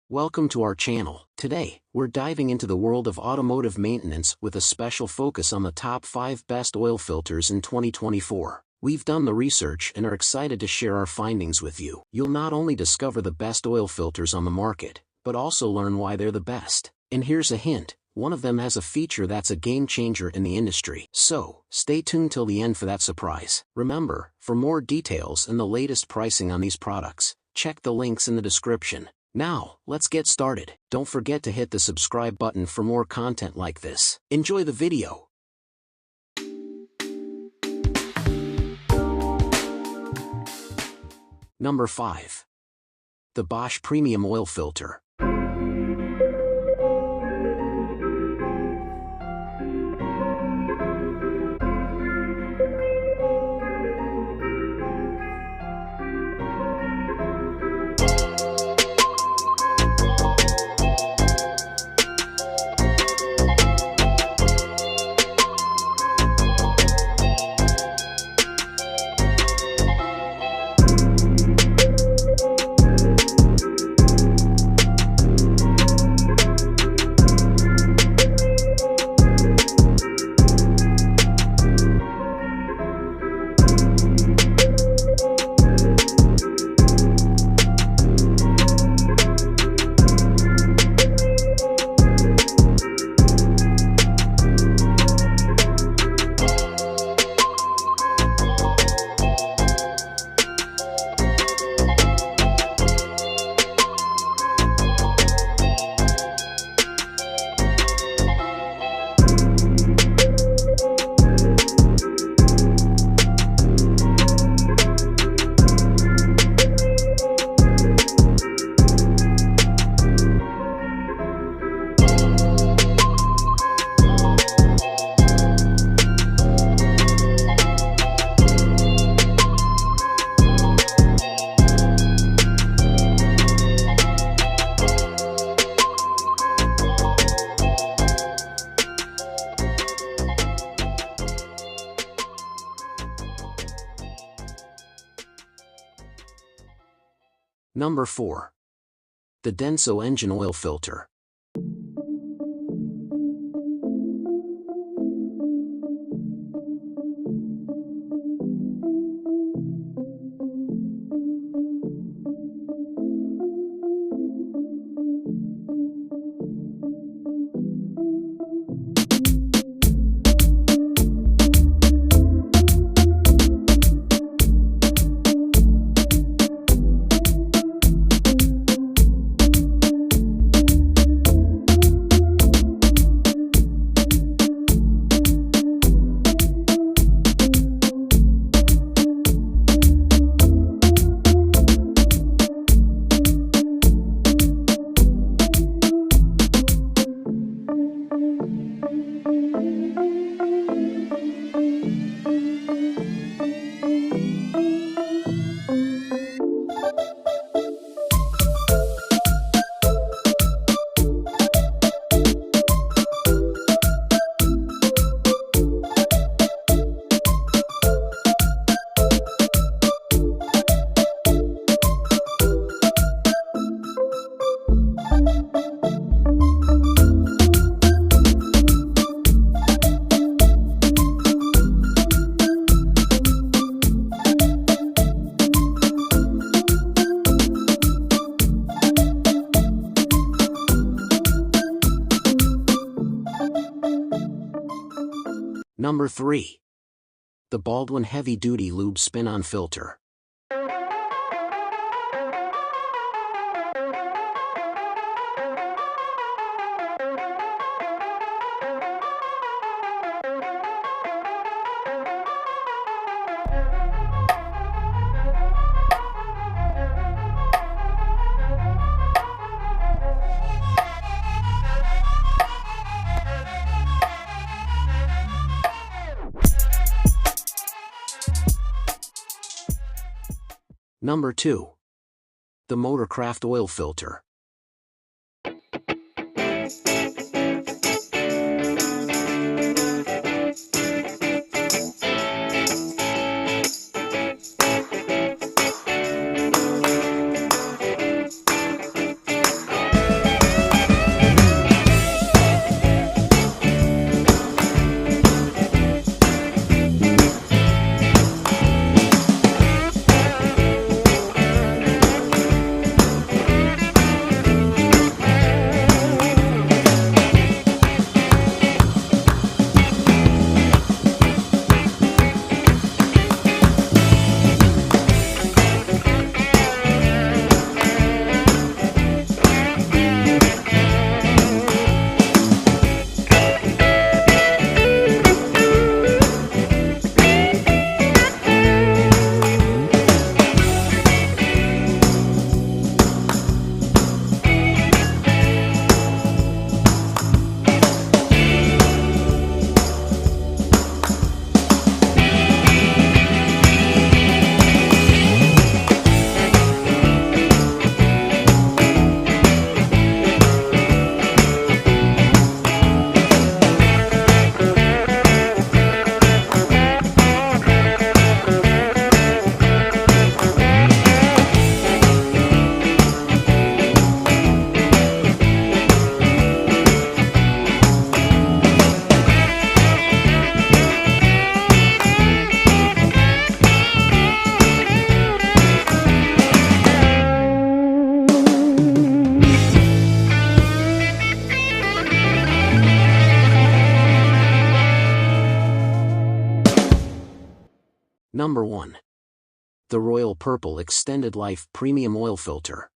Welcome to our channel. Today, we're diving into the world of automotive maintenance with a special focus on the top 5 best oil filters in 2024. We've done the research and are excited to share our findings with you. You'll not only discover the best oil filters on the market, but also learn why they're the best. And here's a hint, one of them has a feature that's a game changer in the industry. So, stay tuned till the end for that surprise. Remember, for more details and the latest pricing on these products, check the links in the description. Now, let's get started. Don't forget to hit the subscribe button for more content like this. Enjoy the video. Number 5. The BOSCH Premium Oil Filter. Number 4. The Denso Engine Oil Filter. Number 3. The Baldwin Heavy Duty Lube Spin-On Filter. Number 2. The Motorcraft Oil Filter. Number 1. The Royal Purple Extended Life Premium Oil Filter.